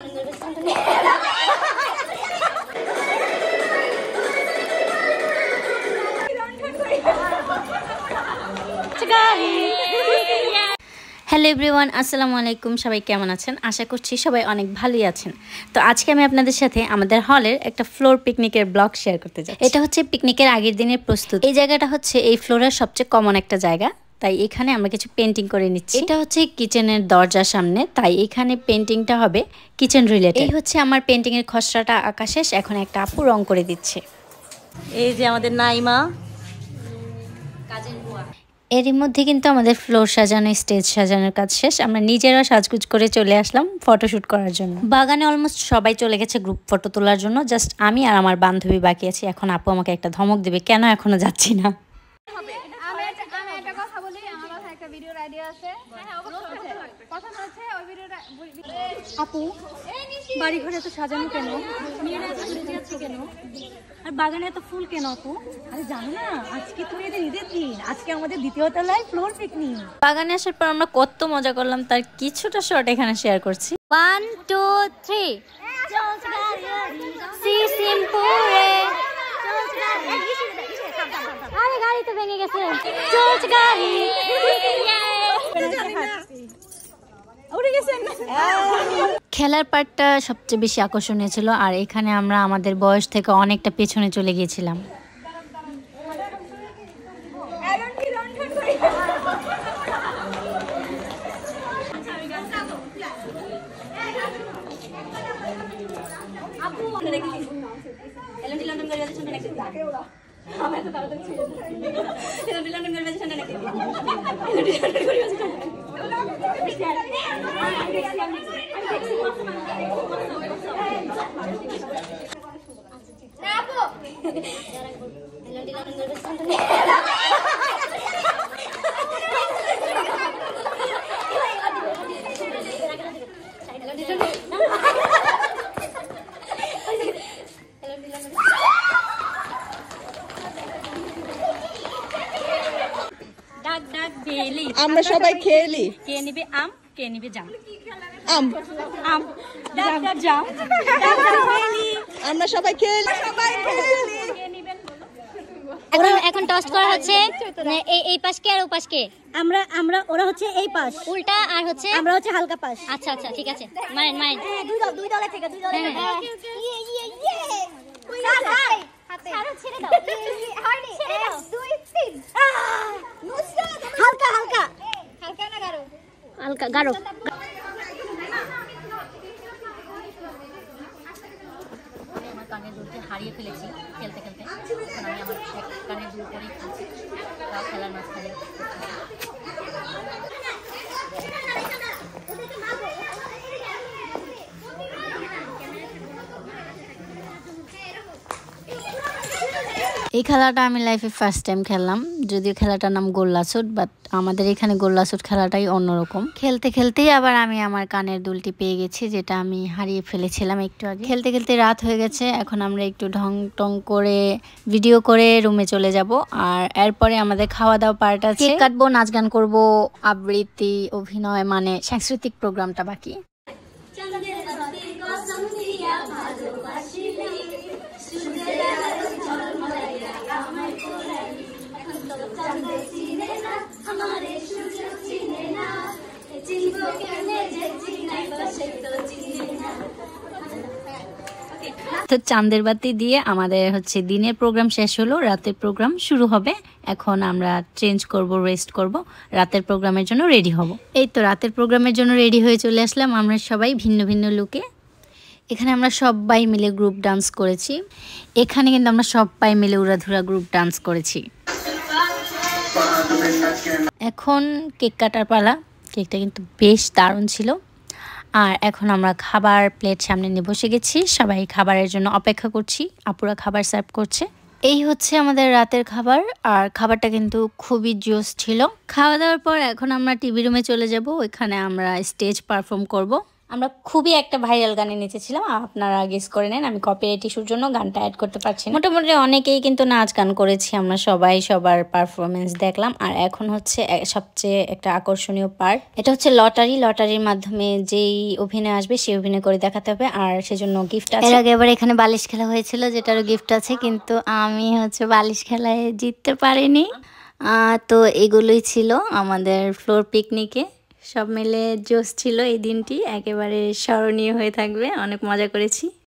Hello everyone, আসসালামু আলাইকুম। সবাই কেমন আছেন? আশা করছি সবাই অনেক ভালোই আছেন। তো আজকে আমি আপনাদের সাথে আমাদের হলের একটা ফ্লোর পিকনিকের ব্লগ শেয়ার করতে যাচ্ছি। এটা হচ্ছে পিকনিকের আগের দিনের প্রস্তুতি। এই জায়গাটা হচ্ছে এই ফ্লোরের সবচেয়ে কমন একটা জায়গা, তাই এখানে আমরা কিছু পেন্টিং করে নিচ্ছি। এটা হচ্ছে কিচেনের দরজার সামনে, তাই এখানে পেন্টিংটা হবে কিচেন রিলেটেড। এই হচ্ছে আমার পেন্টিংয়ের খসড়াটা আঁকা শেষ, এখন একটা আপু রং করে দিচ্ছে। এই যে আমাদের নাইমা এরই মধ্যে কিন্তু আমাদের ফ্লোর সাজানো, স্টেজ সাজানোর কাজ শেষ। আমরা নিজেরা সাজগুজ করে চলে আসলাম ফটোশুট করার জন্য। বাগানে অলমোস্ট সবাই চলে গেছে গ্রুপ ফটো তোলার জন্য, জাস্ট আমি আর আমার বান্ধবী বাকি আছি। এখন আপু আমাকে একটা ধমক দেবে, কেন এখনো যাচ্ছি না। আপু বাড়ি ঘরে এত সাজানো কেন? মেয়েরা এত ঘুরে যাচ্ছে কেন? আর বাগানে এত ফুল কেন আপু? আরে জানো না, আজকে তুমি এদের ঈদের দিন, আজকে আমাদের দ্বিতীয় তলায় ফ্লোর পিকনিক। বাগানে আসার পর আমরা কত মজা করলাম, তার কিছুটা শর্ট এখানে শেয়ার করছি। 1 2 3 আরে গাড়ি তো ভেঙে গেছে। চলছে গাড়ি। খেলার পার্টটা সবচেয়ে বেশি আকর্ষণীয় ছিল, আর এখানে আমরা আমাদের বয়স থেকে অনেকটা পেছনে চলে গিয়েছিলাম। আমরা সবাই খেলি। কে নিবে আম, কে নিবে জাম? আম আম জাম। আমরা সবাই খেলি। এখন টস্ট করা হচ্ছে এই পাশকে আর ও পাশকে। আমরা ওরা হচ্ছে এই পাশ উল্টা, আর হচ্ছে আমরা হচ্ছে হালকা পাশ। আচ্ছা আচ্ছা, ঠিক আছে। মারেন দুই দলে থেকে দুই দলে থেকে। ছেড়ে দাও। হালকা হালকা হালকা গাঢ়। আমার কানের দুলটি হারিয়ে ফেলেছি খেলতে খেলতে। এখন আমি আমার কানের দুল করেই খেলছি, তাও খেলার মাঝখানে। এই খেলাটা আমি লাইফে ফার্স্ট টাইম খেললাম, যদিও খেলাটার নাম গোল্লাছুট, বাট আমাদের এখানে গোল্লাছুট খেলাটাই অন্যরকম। খেলতে খেলতেই আবার আমি আমার কানের দুলটি পেয়ে গেছি, যেটা আমি হারিয়ে ফেলেছিলাম একটু আগে। খেলতে খেলতে রাত হয়ে গেছে, এখন আমরা একটু ঢং টং করে ভিডিও করে রুমে চলে যাব। আর এরপরে আমাদের খাওয়া দাওয়া পার্ট আছে, কেক কাটবো, নাচ গান করবো, আবৃত্তি, অভিনয়, মানে সাংস্কৃতিক প্রোগ্রামটা বাকি। তো চাঁদের বাতি দিয়ে আমাদের হচ্ছে দিনের প্রোগ্রাম শেষ হলো, রাতের প্রোগ্রাম শুরু হবে। এখন আমরা চেঞ্জ করব, রেস্ট করব, রাতের প্রোগ্রামের জন্য রেডি হব। এই তো রাতের প্রোগ্রামের জন্য রেডি হয়ে চলে আসলাম আমরা সবাই ভিন্ন ভিন্ন লুকে। এখানে আমরা সবাই মিলে গ্রুপ ডান্স করেছি। এখানে কিন্তু আমরা সবাই মিলে উড়াধুরা গ্রুপ ডান্স করেছি। এখন কেক কাটার পালা। কেকটা কিন্তু বেশ দারুণ ছিল। আর এখন আমরা খাবার প্লেট সামনে নিয়ে বসে গেছি, সবাই খাবারের জন্য অপেক্ষা করছি। আপুরা খাবার সার্ভ করছে। এই হচ্ছে আমাদের রাতের খাবার, আর খাবারটা কিন্তু খুবই জোস ছিল। খাওয়া দাওয়ার পর এখন আমরা টিভি রুমে চলে যাব, ওইখানে আমরা স্টেজ পারফর্ম করব। আমরা খুবই একটা ভাইরাল গানে নেচেছিলাম, আপনারা গেস করে নেন। আমি কপিরাইট ইস্যুর জন্য গানটা অ্যাড করতে পারছি না। মোটামুটি অনেকেই কিন্তু নাচ গান করেছি, আমরা সবাই সবার পারফরমেন্স দেখলাম। আর এখন হচ্ছে সবচেয়ে একটা আকর্ষণীয় পার্ট, এটা হচ্ছে লটারির মাধ্যমে যেই অভিনয় আসবে সেই অভিনয় করে দেখাতে হবে, আর সেজন্য গিফট আছে। এর আগে এবার এখানে বালিশ খেলা হয়েছিল, যেটারও গিফট আছে, কিন্তু আমি হচ্ছে বালিশ খেলায় জিততে পারিনি। তো এগুলোই ছিল আমাদের ফ্লোর পিকনিকে। সব মিলে জোশ ছিল এই দিনটি, একেবারে স্মরণীয় হয়ে থাকবে, অনেক মজা করেছি।